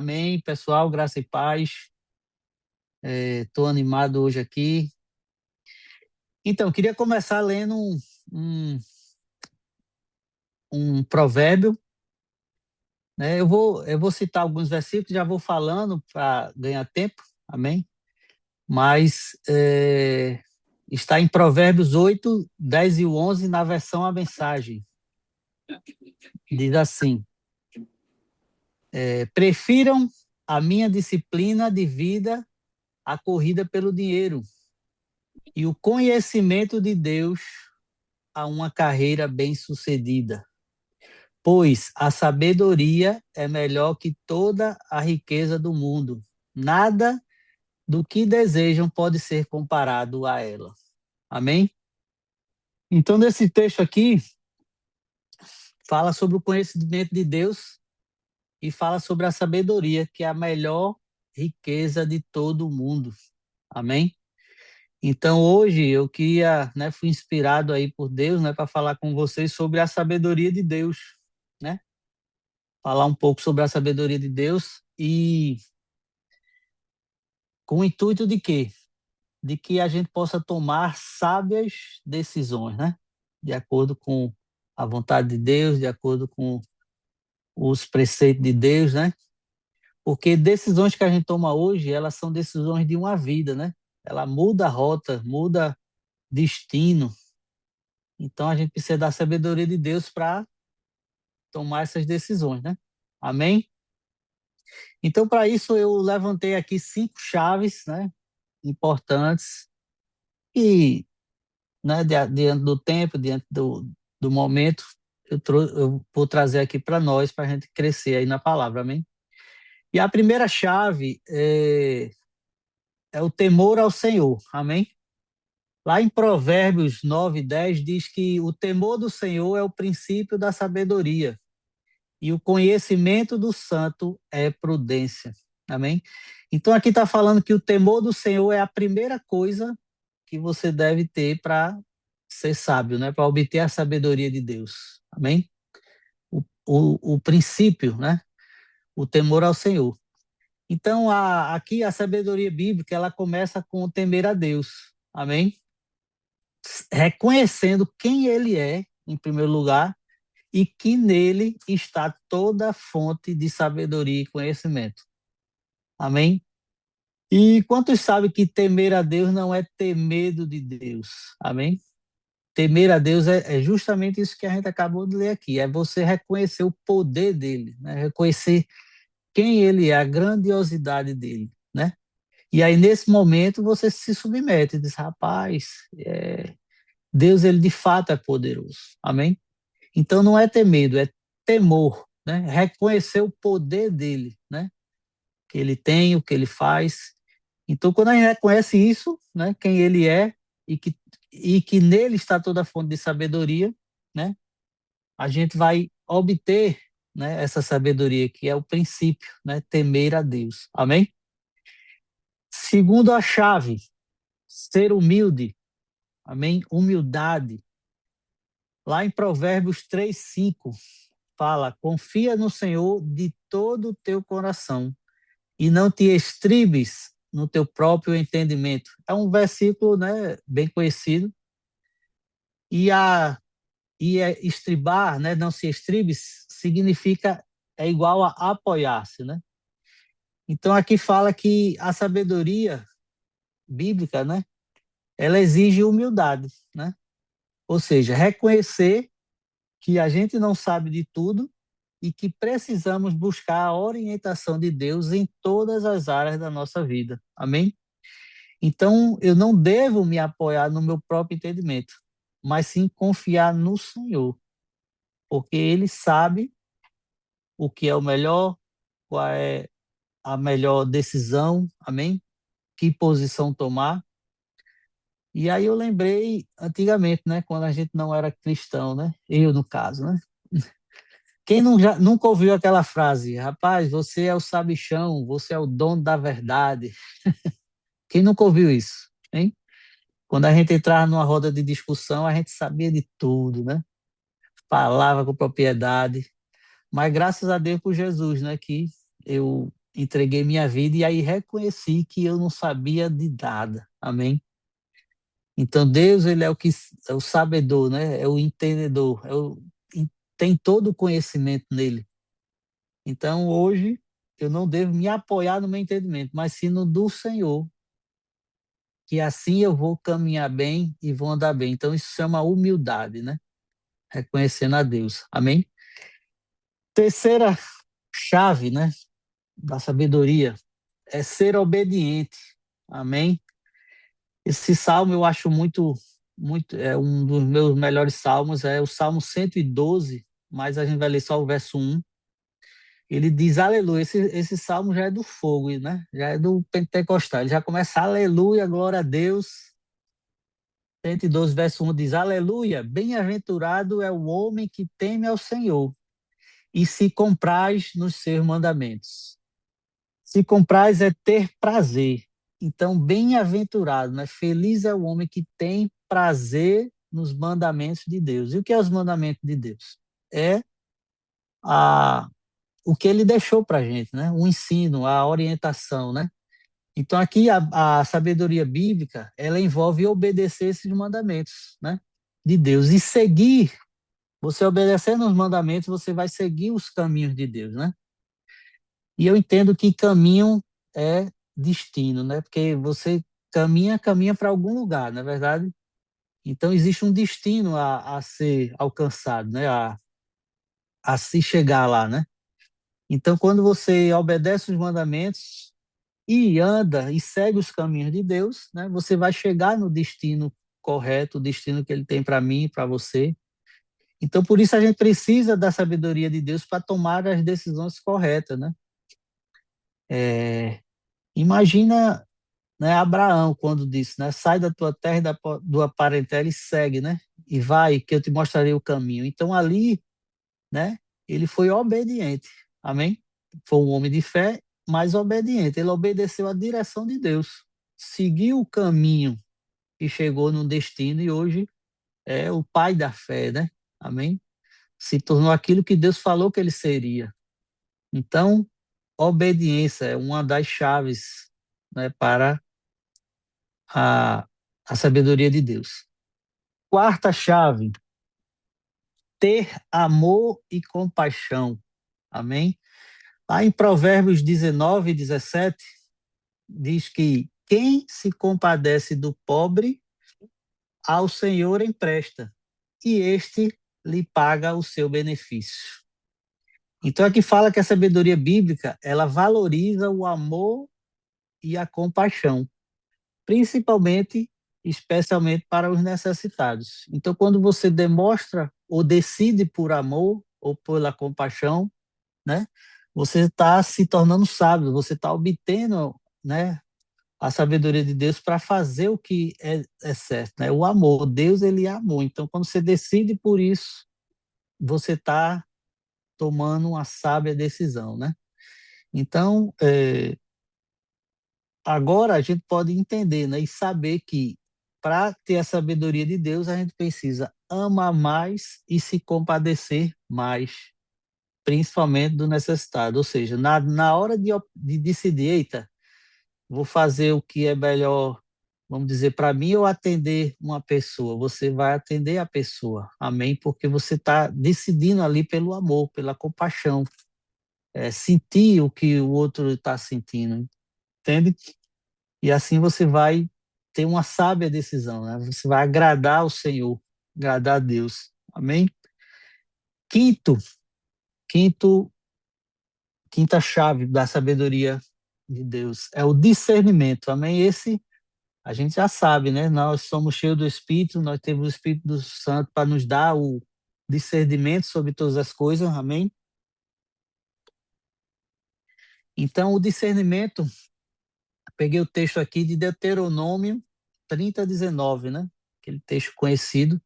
Amém, pessoal, graça e paz. Estou animado hoje aqui. Então, queria começar lendo um, um provérbio, né? Eu vou citar alguns versículos, já vou falando para ganhar tempo, amém? Mas está em Provérbios 8, 10 e 11 na versão A Mensagem. Diz assim: prefiram a minha disciplina de vida à corrida pelo dinheiro e o conhecimento de Deus a uma carreira bem-sucedida, pois a sabedoria é melhor que toda a riqueza do mundo. Nada do que desejam pode ser comparado a ela. Amém? Então, nesse texto aqui, fala sobre o conhecimento de Deus e fala sobre a sabedoria, que é a melhor riqueza de todo o mundo. Amém? Então, hoje eu queria, fui inspirado aí por Deus, para falar com vocês sobre a sabedoria de Deus, né? Falar um pouco sobre a sabedoria de Deus e com o intuito de quê? De que a gente possa tomar sábias decisões, né? De acordo com a vontade de Deus, de acordo com os preceitos de Deus, né? Porque decisões que a gente toma hoje, elas são decisões de uma vida, né? Ela muda a rota, muda destino. Então a gente precisa da sabedoria de Deus para tomar essas decisões, né? Amém? Então, para isso, eu levantei aqui 5 chaves, né? Importantes e, diante do tempo, diante do momento, eu vou trazer aqui para nós, para a gente crescer aí na palavra, amém? E a primeira chave é o temor ao Senhor, amém? Lá em Provérbios 9:10 diz que o temor do Senhor é o princípio da sabedoria e o conhecimento do santo é prudência, amém? Então aqui está falando que o temor do Senhor é a primeira coisa que você deve ter para ser sábio, né? Para obter a sabedoria de Deus. Amém? O princípio, né? O temor ao Senhor. Então, aqui a sabedoria bíblica, ela começa com o temer a Deus. Amém? Reconhecendo quem ele é, em primeiro lugar, e que nele está toda a fonte de sabedoria e conhecimento. Amém? E quantos sabem que temer a Deus não é ter medo de Deus? Amém? Temer a Deus é justamente isso que a gente acabou de ler aqui, é você reconhecer o poder dele, né? Reconhecer quem ele é, a grandiosidade dele, né? E aí, nesse momento, você se submete e diz, rapaz, Deus, ele de fato é poderoso, amém? Então, não é ter medo, é temor, né? Reconhecer o poder dele, né? Que ele tem, o que ele faz. Então, quando a gente reconhece isso, né? Quem ele é e que nele está toda a fonte de sabedoria, né? A gente vai obter, né, essa sabedoria que é o princípio, né, temer a Deus. Amém? Segundo a chave, ser humilde. Amém? Humildade. Lá em Provérbios 3:5 fala: confia no Senhor de todo o teu coração e não te estribes no teu próprio entendimento. É um versículo, né, bem conhecido. E estribar, né, não se estribe, significa é igual a apoiar-se, né? Então aqui fala que a sabedoria bíblica, né, ela exige humildade, né? Ou seja, reconhecer que a gente não sabe de tudo e que precisamos buscar a orientação de Deus em todas as áreas da nossa vida. Amém? Então, eu não devo me apoiar no meu próprio entendimento, mas sim confiar no Senhor, porque Ele sabe o que é o melhor, qual é a melhor decisão, amém? Que posição tomar. E aí eu lembrei antigamente, né, quando a gente não era cristão, né? Eu, no caso, né? Quem nunca ouviu aquela frase, rapaz, você é o sabichão, você é o dono da verdade. Quem nunca ouviu isso, hein? Quando a gente entrava numa roda de discussão, a gente sabia de tudo, né? Falava com propriedade. Mas graças a Deus por Jesus, né, que eu entreguei minha vida e aí reconheci que eu não sabia de nada. Amém? Então Deus, ele é o que é o sabedor, né? É o entendedor, tem todo o conhecimento nele. Então hoje eu não devo me apoiar no meu entendimento, mas sim no do Senhor, que assim eu vou caminhar bem e vou andar bem. Então isso chama humildade, né? Reconhecendo a Deus. Amém? Terceira chave, né, da sabedoria é ser obediente. Amém? Esse salmo eu acho muito, é um dos meus melhores salmos, é o Salmo 112, mas a gente vai ler só o verso 1. Ele diz aleluia. Esse salmo já é do fogo, né? Já é do pentecostal. Ele já começa aleluia, glória a Deus. 112, verso 1 diz aleluia. Bem-aventurado é o homem que teme ao Senhor e se compraz nos seus mandamentos. Se compraz é ter prazer. Então, bem-aventurado, né? Feliz é o homem que tem prazer nos mandamentos de Deus. E o que é os mandamentos de Deus? É a, o que ele deixou para a gente, né? O ensino, a orientação, né? Então, aqui a sabedoria bíblica, ela envolve obedecer esses mandamentos, né? De Deus. E seguir, você obedecendo os mandamentos, você vai seguir os caminhos de Deus, né? E eu entendo que caminho é destino, né? Porque você caminha para algum lugar, não é verdade? Então existe um destino a ser alcançado, né? A se chegar lá, né? Então quando você obedece os mandamentos e anda e segue os caminhos de Deus, né? Você vai chegar no destino correto, o destino que Ele tem para mim e para você. Então por isso a gente precisa da sabedoria de Deus para tomar as decisões corretas, né? Imagina, né, Abraão, quando disse, né, sai da tua terra e da tua parentela e segue, né, e vai, que eu te mostrarei o caminho. Então ali, né, ele foi obediente, amém? Foi um homem de fé, mas obediente. Ele obedeceu à direção de Deus, seguiu o caminho e chegou no destino e hoje é o pai da fé, né? Amém? Se tornou aquilo que Deus falou que ele seria. Então, obediência é uma das chaves, né, para a, a sabedoria de Deus. Quarta chave, ter amor e compaixão. Amém? Lá em Provérbios 19 e 17, diz que quem se compadece do pobre, ao Senhor empresta, e este lhe paga o seu benefício. Então aqui fala que a sabedoria bíblica, ela valoriza o amor e a compaixão, principalmente, especialmente para os necessitados. Então, quando você demonstra ou decide por amor ou pela compaixão, né, você está se tornando sábio, você está obtendo, né, a sabedoria de Deus para fazer o que é certo, né? O amor, Deus ele é amor. Então, quando você decide por isso, você está tomando uma sábia decisão, né? Então, agora a gente pode entender, né, e saber que para ter a sabedoria de Deus, a gente precisa amar mais e se compadecer mais, principalmente do necessitado. Ou seja, na hora de decidir, eita, vou fazer o que é melhor, vamos dizer, para mim ou atender uma pessoa, você vai atender a pessoa, amém? Porque você está decidindo ali pelo amor, pela compaixão, sentir o que o outro está sentindo, entende? E assim você vai ter uma sábia decisão, né? Você vai agradar o Senhor, agradar a Deus. Amém? Quinto, quinto, quinta chave da sabedoria de Deus é o discernimento. Amém? Esse a gente já sabe, né? Nós somos cheios do Espírito, nós temos o Espírito Santo para nos dar o discernimento sobre todas as coisas. Amém? Então, o discernimento, peguei o texto aqui de Deuteronômio 30:19, né? Aquele texto conhecido.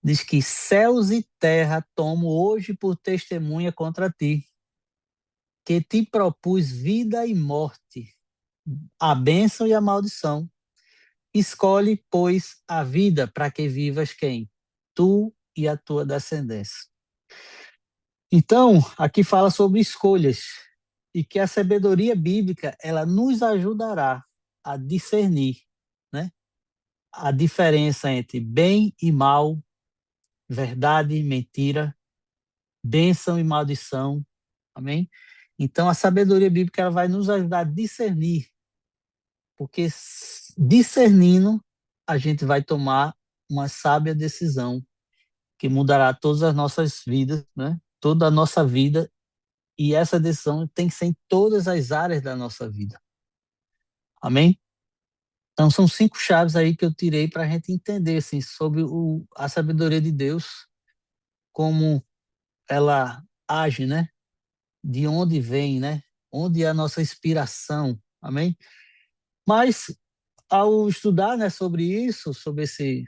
Diz que céus e terra tomo hoje por testemunha contra ti, que te propus vida e morte, a bênção e a maldição. Escolhe, pois, a vida para que vivas quem? Tu e a tua descendência. Então, aqui fala sobre escolhas. e que a sabedoria bíblica ela nos ajudará a discernir, né, a diferença entre bem e mal, verdade e mentira, bênção e maldição. Amém? Então a sabedoria bíblica ela vai nos ajudar a discernir, porque discernindo a gente vai tomar uma sábia decisão que mudará todas as nossas vidas, né? Toda a nossa vida, e essa decisão tem que ser em todas as áreas da nossa vida. Amém? Então, são 5 chaves aí que eu tirei para a gente entender assim, sobre a sabedoria de Deus, como ela age, né? De onde vem, né? Onde é a nossa inspiração. Amém? Mas, ao estudar, né, sobre isso, sobre esse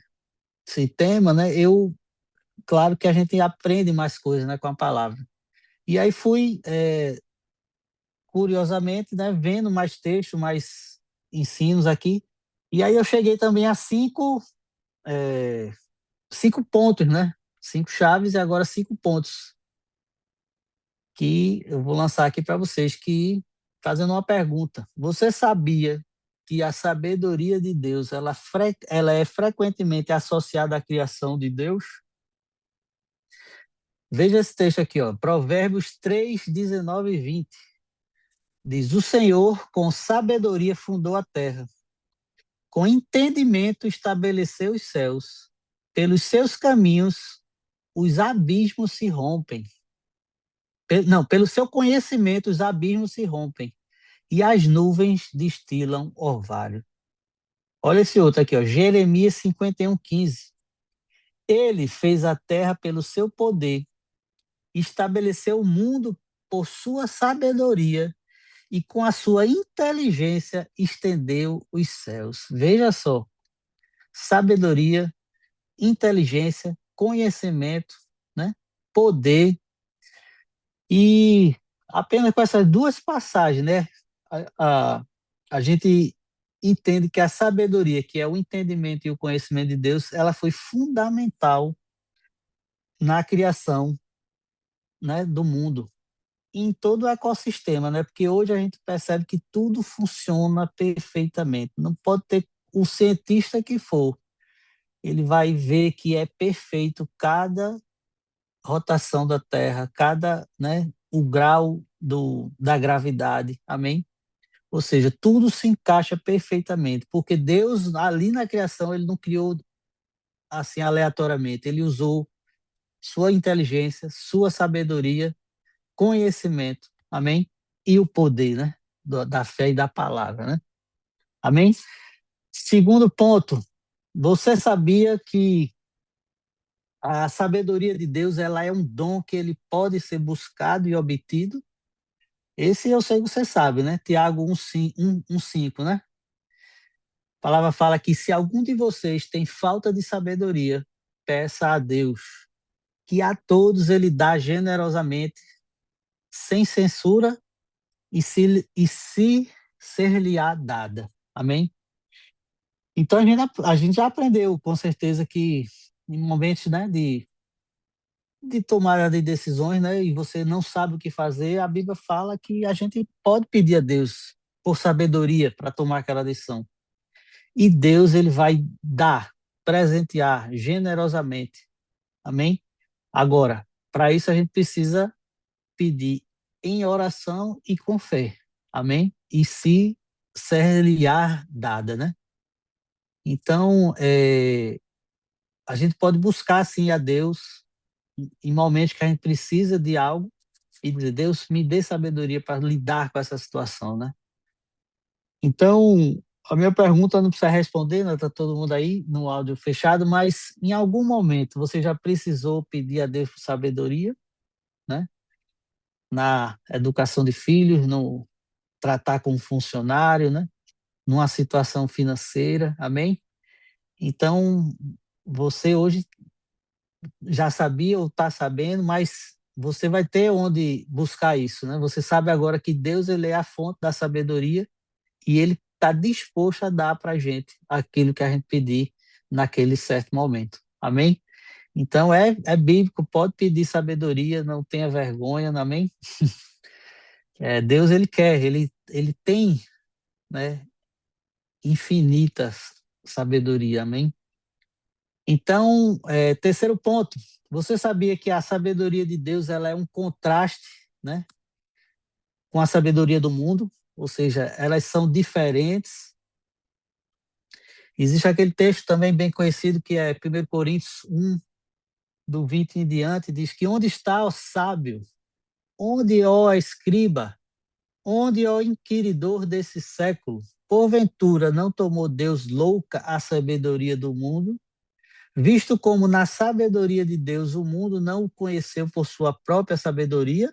tema, né, claro que a gente aprende mais coisas, né, com a palavra. E aí fui, curiosamente, né, vendo mais textos, mais ensinos aqui, e aí eu cheguei também a 5 pontos, né? 5 chaves e agora 5 pontos que eu vou lançar aqui para vocês, que fazendo uma pergunta. Você sabia que a sabedoria de Deus, ela é frequentemente associada à criação de Deus? Veja esse texto aqui, ó, Provérbios 3, 19 e 20. Diz: O Senhor com sabedoria fundou a terra, com entendimento estabeleceu os céus. Pelos seus caminhos os abismos se rompem. Não, pelo seu conhecimento os abismos se rompem e as nuvens destilam orvalho. Olha esse outro aqui, ó, Jeremias 51:15. Ele fez a terra pelo seu poder, estabeleceu o mundo por sua sabedoria e com a sua inteligência estendeu os céus. Veja só, sabedoria, inteligência, conhecimento, né? Poder. E apenas com essas 2 passagens, né, a, a gente entende que a sabedoria, que é o entendimento e o conhecimento de Deus, ela foi fundamental na criação, né, do mundo, em todo o ecossistema, né? Porque hoje a gente percebe que tudo funciona perfeitamente. Não pode ter o cientista que for, ele vai ver que é perfeito cada rotação da Terra, cada, né, o grau da gravidade, amém? Ou seja, tudo se encaixa perfeitamente, porque Deus, ali na criação, ele não criou assim aleatoriamente, ele usou sua inteligência, sua sabedoria, conhecimento, amém? E o poder, né, da fé e da palavra, né? Amém? Segundo ponto, você sabia que a sabedoria de Deus, ela é um dom que ele pode ser buscado e obtido? Esse eu sei que você sabe, né? Tiago 1:5, né? A palavra fala que se algum de vocês tem falta de sabedoria, peça a Deus, que a todos ele dá generosamente, sem censura, e se ser-lhe-á dada. Amém? Então a gente já aprendeu, com certeza, que em momentos, né, de tomada de decisões, né, e você não sabe o que fazer, a Bíblia fala que a gente pode pedir a Deus por sabedoria para tomar aquela decisão. E Deus ele vai dar, presentear generosamente. Amém? Agora, para isso a gente precisa pedir em oração e com fé. Amém? E se ser-lhe-á dada, né? Então, a gente pode buscar, sim, a Deus em momentos que a gente precisa de algo e dizer, Deus, me dê sabedoria para lidar com essa situação, né? Então, a minha pergunta não precisa responder, né? Está todo mundo aí no áudio fechado, mas em algum momento você já precisou pedir a Deus sabedoria, né? Na educação de filhos, no tratar com um funcionário, né? Numa situação financeira, amém? Então, você hoje já sabia ou está sabendo, mas você vai ter onde buscar isso, né? Você sabe agora que Deus ele é a fonte da sabedoria e ele está disposto a dar para a gente aquilo que a gente pedir naquele certo momento. Amém? Então é bíblico, pode pedir sabedoria, não tenha vergonha, amém? Deus, ele quer, ele tem, né, infinita sabedoria, amém? Então, terceiro ponto, você sabia que a sabedoria de Deus ela é um contraste, né, com a sabedoria do mundo, ou seja, elas são diferentes. Existe aquele texto também bem conhecido que é 1 Coríntios 1, do 20 em diante, diz que onde está o sábio? Onde, ó escriba? Onde, ó inquiridor desse século? Porventura não tomou Deus louca a sabedoria do mundo? Visto como na sabedoria de Deus o mundo não o conheceu por sua própria sabedoria,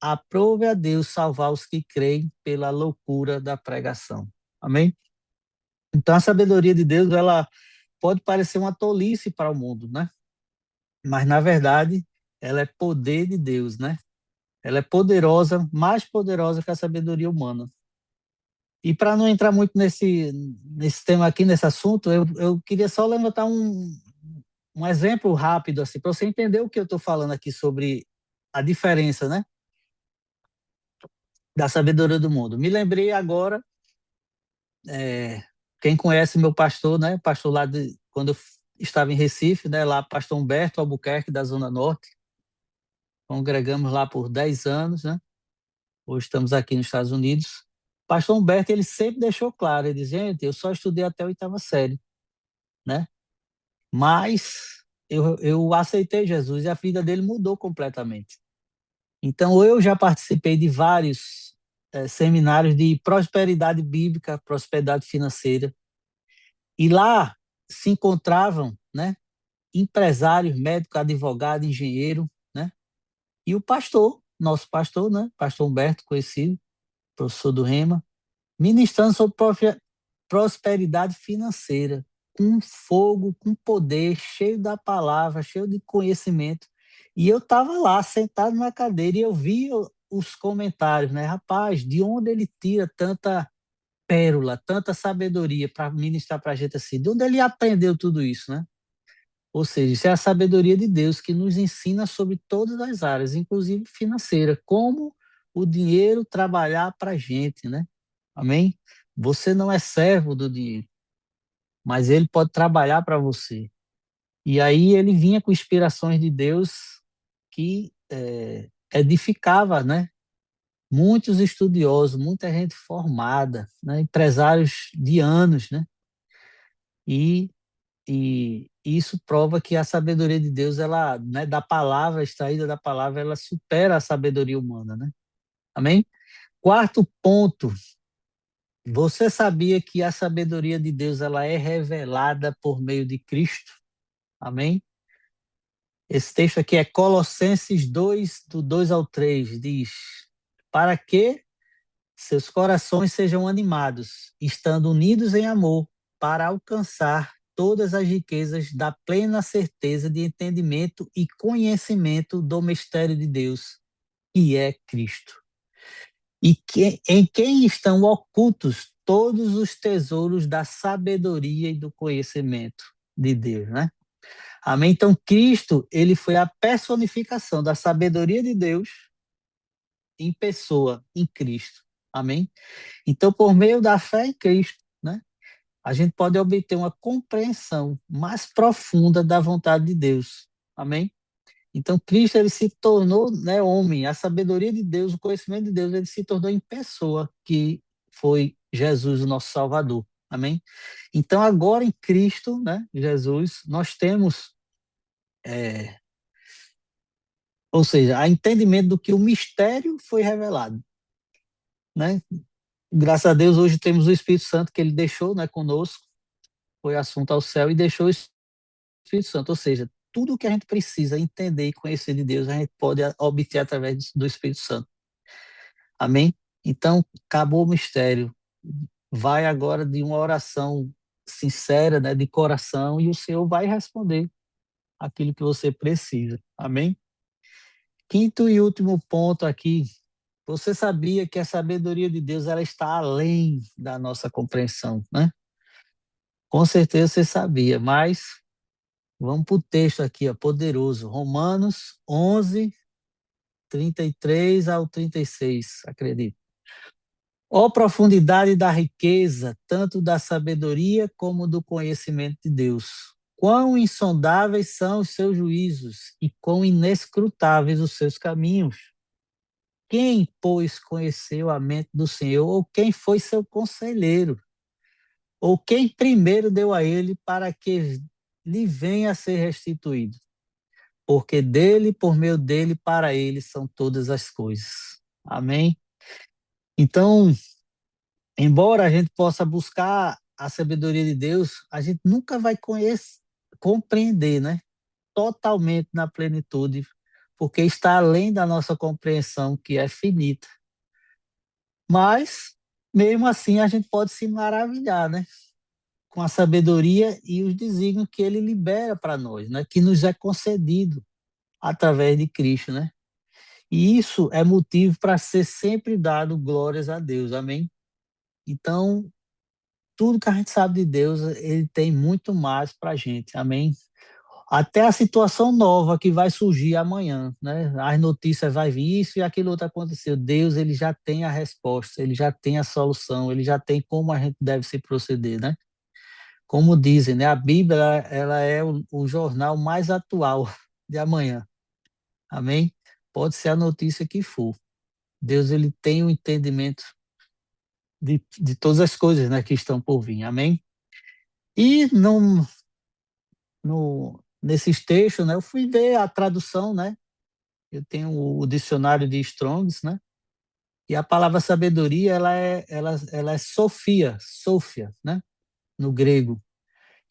aprove a Deus salvar os que creem pela loucura da pregação. Amém? Então a sabedoria de Deus, ela pode parecer uma tolice para o mundo, né? Mas na verdade, ela é poder de Deus, né? Ela é poderosa, mais poderosa que a sabedoria humana. E para não entrar muito nesse tema aqui, nesse assunto, eu queria só levantar um exemplo rápido, assim, para você entender o que eu estou falando aqui sobre a diferença, né, da sabedoria do mundo. Me lembrei agora, quem conhece meu pastor, né, pastor lá quando eu estava em Recife, né, lá, pastor Humberto Albuquerque, da Zona Norte, congregamos lá por 10 anos, né, hoje estamos aqui nos Estados Unidos. Pastor Humberto, ele sempre deixou claro, ele dizia, gente, eu só estudei até a oitava série, né, mas eu aceitei Jesus e a vida dele mudou completamente. Então, eu já participei de vários seminários de prosperidade bíblica, prosperidade financeira, e lá se encontravam, né, empresários, médicos, advogado, engenheiro, né, e o pastor, nosso pastor, né, pastor Humberto, conhecido, professor do Rema, ministrando sobre prosperidade financeira, com fogo, com poder, cheio da palavra, cheio de conhecimento. E eu estava lá, sentado na cadeira, e eu vi os comentários, né? Rapaz, de onde ele tira tanta pérola, tanta sabedoria para ministrar para a gente assim? De onde ele aprendeu tudo isso, né? Ou seja, isso é a sabedoria de Deus que nos ensina sobre todas as áreas, inclusive financeira, como o dinheiro trabalhar para a gente, né? Amém? Você não é servo do dinheiro, mas ele pode trabalhar para você. E aí ele vinha com inspirações de Deus que edificava, né? Muitos estudiosos, muita gente formada, né? Empresários de anos, né? E, e isso prova que a sabedoria de Deus, ela, né, da palavra, extraída da palavra, ela supera a sabedoria humana, né? Amém? Quarto ponto, você sabia que a sabedoria de Deus ela é revelada por meio de Cristo? Amém? Esse texto aqui é Colossenses 2, do 2 ao 3, diz: para que seus corações sejam animados, estando unidos em amor, para alcançar todas as riquezas da plena certeza de entendimento e conhecimento do mistério de Deus, que é Cristo. Em quem estão ocultos todos os tesouros da sabedoria e do conhecimento de Deus, né? Amém? Então, Cristo, ele foi a personificação da sabedoria de Deus em pessoa, em Cristo. Amém? Então, por meio da fé em Cristo, né, a gente pode obter uma compreensão mais profunda da vontade de Deus. Amém? Então, Cristo, ele se tornou, né, homem. A sabedoria de Deus, o conhecimento de Deus, ele se tornou em pessoa, que foi Jesus, o nosso Salvador. Amém? Então, agora em Cristo, né, Jesus, nós temos ou seja, a entendimento do que o mistério foi revelado, né? Graças a Deus hoje temos o Espírito Santo que ele deixou, né, conosco, foi assunto ao céu e deixou o Espírito Santo, ou seja, tudo o que a gente precisa entender e conhecer de Deus, a gente pode obter através do Espírito Santo. Amém? Então, acabou o mistério. Vai agora de uma oração sincera, né, de coração, e o Senhor vai responder aquilo que você precisa. Amém? Quinto e último ponto aqui. Você sabia que a sabedoria de Deus ela está além da nossa compreensão, né? Com certeza você sabia, mas vamos para o texto aqui, ó, poderoso. Romanos 11, 33 ao 36, acredito. Ó profundidade da riqueza, tanto da sabedoria como do conhecimento de Deus. Quão insondáveis são os seus juízos e quão inescrutáveis os seus caminhos. Quem, pois, conheceu a mente do Senhor, ou quem foi seu conselheiro, ou quem primeiro deu a ele para que lhe venha a ser restituído? Porque dele, por meio dele, para ele são todas as coisas. Amém? Então, embora a gente possa buscar a sabedoria de Deus, a gente nunca vai compreender, né? Totalmente na plenitude, porque está além da nossa compreensão, que é finita. Mas, mesmo assim, a gente pode se maravilhar, né? Com a sabedoria e os desígnios que ele libera para nós, né? Que nos é concedido através de Cristo, né? E isso é motivo para ser sempre dado glórias a Deus, amém? Então, tudo que a gente sabe de Deus, ele tem muito mais para a gente, amém? Até a situação nova que vai surgir amanhã, né? As notícias vai vir, isso e aquilo outro aconteceu. Deus, ele já tem a resposta, ele já tem a solução, ele já tem como a gente deve se proceder, né? Como dizem, né? A Bíblia, ela é o jornal mais atual de amanhã, amém? Pode ser a notícia que for. Deus, ele tem o entendimento de todas as coisas, né, que estão por vir, amém? E nesses textos, né, eu fui ver a tradução, né? Eu tenho o dicionário de Strongs, né? E a palavra sabedoria, ela é Sofia, né? No grego.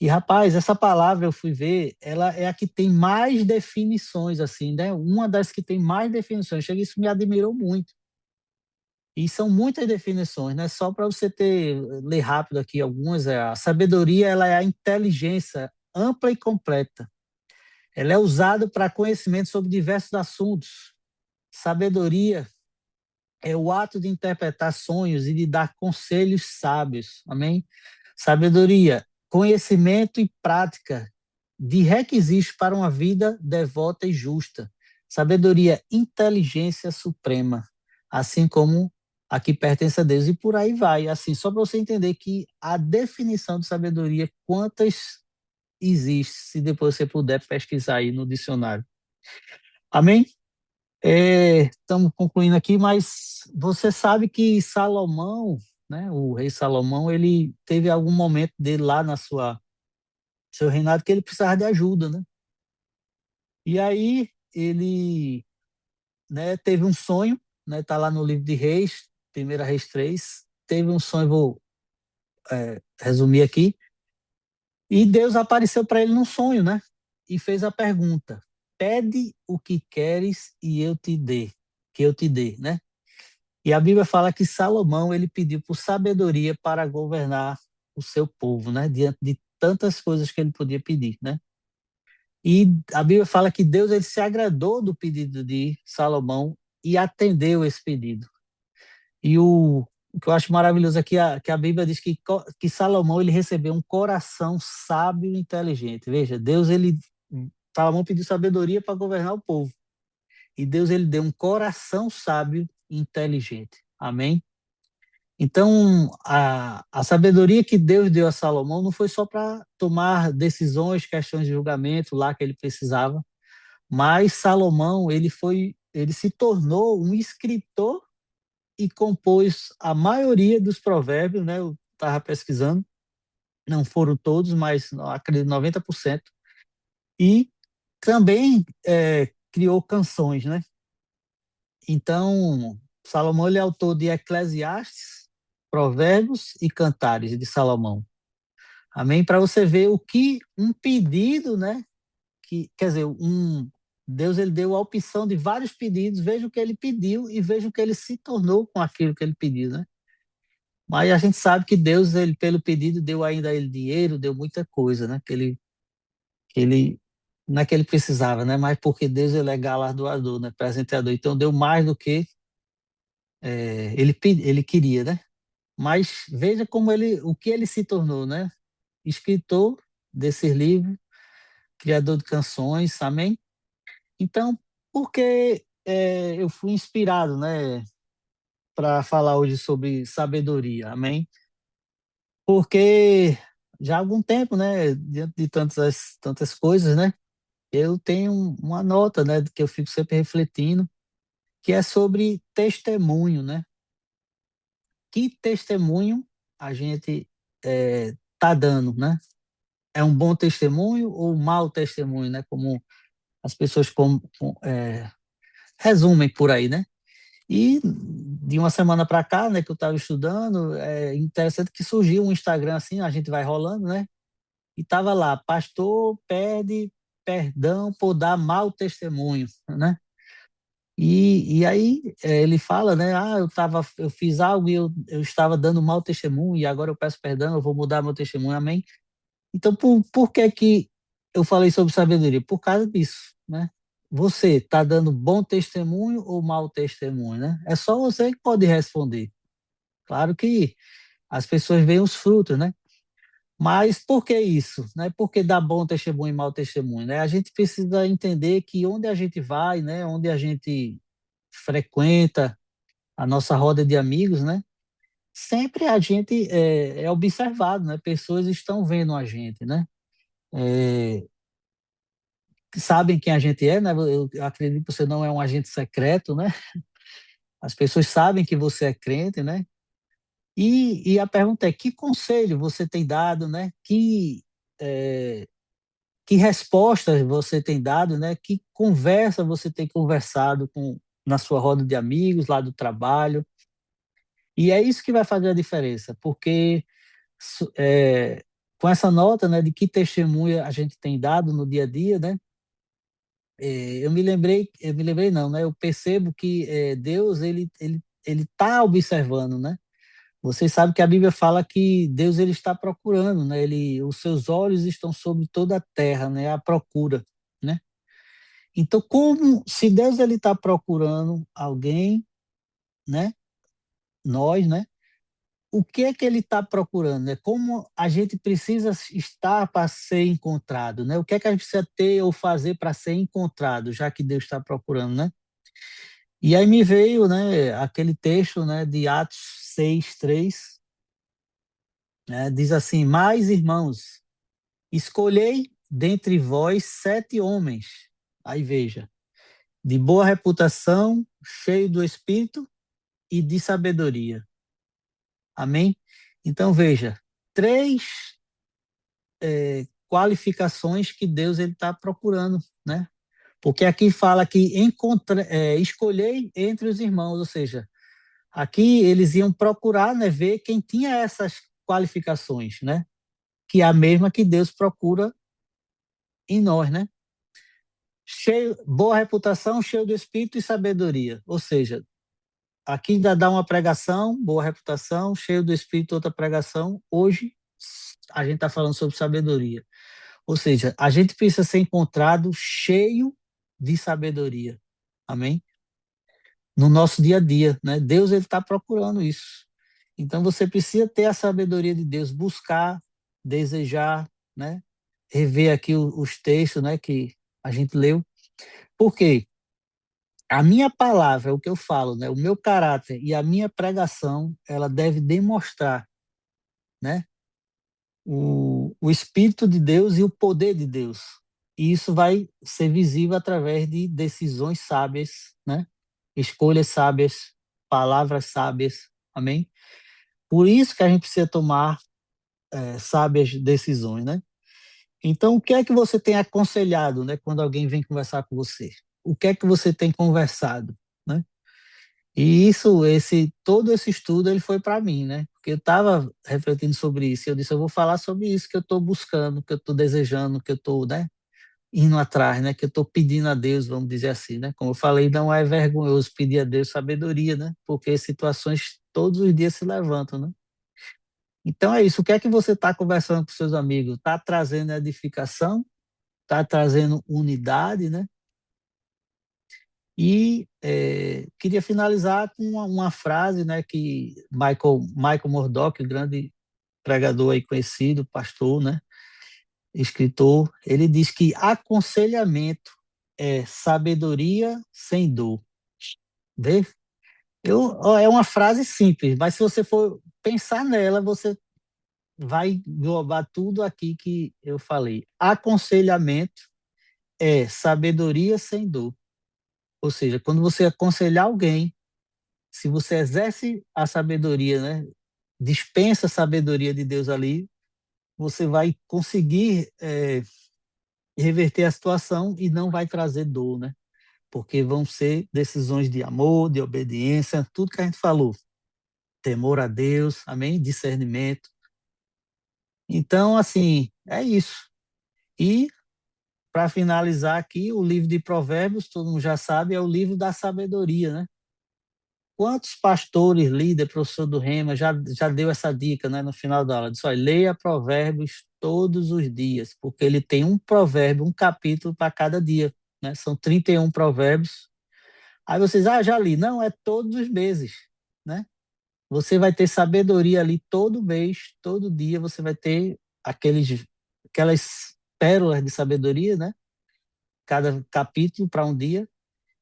E, rapaz, essa palavra eu fui ver, ela é a que tem mais definições, assim, né? Uma das que tem mais definições. Chega, isso me admirou muito. E são muitas definições, né? Só para você ler rápido aqui algumas, a sabedoria, ela é a inteligência ampla e completa. Ela é usada para conhecimento sobre diversos assuntos. Sabedoria é o ato de interpretar sonhos e de dar conselhos sábios. Amém? Sabedoria, conhecimento e prática de requisitos para uma vida devota e justa. Sabedoria, inteligência suprema, assim como a que pertence a Deus, e por aí vai. Assim, só para você entender que a definição de sabedoria, quantas existe, se depois você puder pesquisar aí no dicionário. Amém? Estamos concluindo aqui, mas você sabe que Salomão, né, o rei Salomão, ele teve algum momento dele lá na seu reinado que ele precisava de ajuda, né? E aí ele, né, teve um sonho, né, tá lá no livro de Reis, 1 Reis 3, teve um sonho, vou resumir aqui, e Deus apareceu para ele num sonho, né? E fez a pergunta: pede o que queres e eu te dê, que eu te dê, né? E a Bíblia fala que Salomão ele pediu por sabedoria para governar o seu povo, né? Diante de tantas coisas que ele podia pedir, né? E a Bíblia fala que Deus ele se agradou do pedido de Salomão e atendeu esse pedido. E o que eu acho maravilhoso aqui é que a Bíblia diz que Salomão ele recebeu um coração sábio e inteligente. Veja, Salomão pediu sabedoria para governar o povo. E Deus ele deu um coração sábio e inteligente. Amém? Então, a sabedoria que Deus deu a Salomão não foi só para tomar decisões, questões de julgamento lá que ele precisava, mas Salomão, ele se tornou um escritor e compôs a maioria dos provérbios, né? Eu estava pesquisando, não foram todos, mas acredito 90%. E também criou canções, né? Então, Salomão ele é autor de Eclesiastes, Provérbios e Cantares de Salomão. Amém? Para você ver o que um pedido, né? Quer dizer, Deus ele deu a opção de vários pedidos, veja o que ele pediu e veja o que ele se tornou com aquilo que ele pediu, né? Mas a gente sabe que Deus, ele, pelo pedido, deu ainda a ele dinheiro, deu muita coisa, né? Que ele não é que ele precisava, né? Mas porque Deus ele é galardoador, né? Presenteador. Então deu mais do que ele queria, né? Mas veja o que ele se tornou, né? Escritor desses livros, criador de canções, amém? Então, por que eu fui inspirado, né, para falar hoje sobre sabedoria, amém? Porque já há algum tempo, né, diante de tantas coisas, né, eu tenho uma nota, né, que eu fico sempre refletindo, que é sobre testemunho, né? Que testemunho a gente tá dando, né? É um bom testemunho ou um mau testemunho, né? Como as pessoas resumem por aí, né? E de uma semana para cá, né, que eu estava estudando, é interessante que surgiu um Instagram assim, a gente vai rolando, né? E tava lá, pastor pede perdão por dar mau testemunho, né? E aí ele fala, né? Eu fiz algo e eu estava dando mau testemunho e agora eu peço perdão, eu vou mudar meu testemunho, amém? Então, por que que eu falei sobre sabedoria? Por causa disso, né? Você está dando bom testemunho ou mau testemunho, né? É só você que pode responder. Claro que as pessoas veem os frutos, né? Mas por que isso? Né? Por que dar bom testemunho e mau testemunho? Né? A gente precisa entender que onde a gente vai, né? Onde a gente frequenta a nossa roda de amigos, né? Sempre a gente é observado, né? Pessoas estão vendo a gente, né? É, sabem quem a gente é, né? Eu acredito que você não é um agente secreto, né? As pessoas sabem que você é crente, né? E a pergunta é, que conselho você tem dado, né? É, que respostas você tem dado, né? Que conversa você tem conversado na sua roda de amigos, lá do trabalho. E é isso que vai fazer a diferença, porque com essa nota, né, de que testemunha a gente tem dado no dia a dia, né? Eu me lembrei não, né? Eu percebo que Deus ele está observando, né? Vocês sabem que a Bíblia fala que Deus ele está procurando, né? Os seus olhos estão sobre toda a terra, né? À procura, né? Então, como se Deus ele está procurando alguém, né? Nós, né? O que é que ele está procurando, né? Como a gente precisa estar para ser encontrado, né? O que é que a gente precisa ter ou fazer para ser encontrado, já que Deus está procurando, né? E aí me veio, né, aquele texto, né, de Atos 6:3, né? Diz assim: "Mas, irmãos, escolhei dentre vós 7 homens". Aí veja, de boa reputação, cheio do Espírito e de sabedoria. Amém? Então veja, três qualificações que Deus ele está procurando, né? Porque aqui fala que escolhei entre os irmãos, ou seja, aqui eles iam procurar, né, ver quem tinha essas qualificações, né? Que é a mesma que Deus procura em nós, né? Cheio, boa reputação, cheio do Espírito e sabedoria. Ou seja, aqui ainda dá uma pregação, boa reputação, cheio do Espírito, outra pregação. Hoje a gente está falando sobre sabedoria. Ou seja, a gente precisa ser encontrado cheio de sabedoria. Amém? No nosso dia a dia, né? Deus ele está procurando isso. Então você precisa ter a sabedoria de Deus, buscar, desejar, né? Rever aqui os textos, né? Que a gente leu. Por quê? A minha palavra, o que eu falo, né? O meu caráter e a minha pregação, ela deve demonstrar, né? O Espírito de Deus e o poder de Deus. E isso vai ser visível através de decisões sábias, né? Escolhas sábias, palavras sábias, amém? Por isso que a gente precisa tomar sábias decisões, né? Então, o que é que você tem aconselhado, né, quando alguém vem conversar com você? O que é que você tem conversado, né? E todo esse estudo ele foi para mim, né? Porque eu estava refletindo sobre isso. E eu disse, eu vou falar sobre isso que eu estou buscando, que eu estou desejando, que eu estou, né, indo atrás, né? Que eu estou pedindo a Deus, vamos dizer assim, né? Como eu falei, não é vergonhoso pedir a Deus sabedoria, né? Porque situações todos os dias se levantam, né? Então é isso. O que é que você está conversando com seus amigos? Está trazendo edificação? Está trazendo unidade, né? E queria finalizar com uma frase, né, que Michael Murdock, o grande pregador aí conhecido, pastor, né, escritor, ele diz que aconselhamento é sabedoria sem dor. Vê? Ó, é uma frase simples, mas se você for pensar nela, você vai englobar tudo aqui que eu falei. Aconselhamento é sabedoria sem dor. Ou seja, quando você aconselhar alguém, se você exerce a sabedoria, né, dispensa a sabedoria de Deus ali, você vai conseguir reverter a situação e não vai trazer dor, né? Porque vão ser decisões de amor, de obediência, tudo que a gente falou. Temor a Deus, amém? Discernimento. Então, assim, é isso. E, para finalizar aqui, o livro de Provérbios, todo mundo já sabe, é o livro da sabedoria, né? Quantos pastores, líder, professor do Rema já deu essa dica, né, no final da aula? Disse, olha, leia Provérbios todos os dias, porque ele tem um provérbio, um capítulo para cada dia, né? São 31 provérbios. Aí vocês, já li. Não, é todos os meses, né? Você vai ter sabedoria ali todo mês, todo dia, você vai ter aquelas pérolas de sabedoria, né? Cada capítulo para um dia.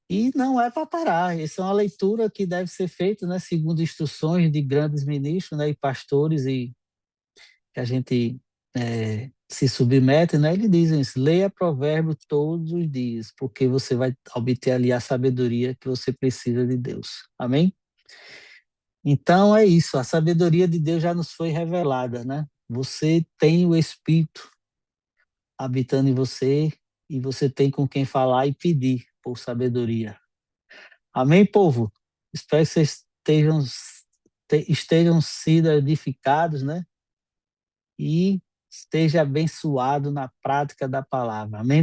E não é para parar. Essa é uma leitura que deve ser feita, né? Segundo instruções de grandes ministros, né? E pastores e que a gente se submete, né? Eles dizem isso: leia Provérbios todos os dias, porque você vai obter ali a sabedoria que você precisa de Deus. Amém? Então é isso, a sabedoria de Deus já nos foi revelada, né? Você tem o Espírito habitando em você e você tem com quem falar e pedir por sabedoria. Amém, povo? Espero que vocês estejam sido edificados, né? E esteja abençoado na prática da palavra. Amém?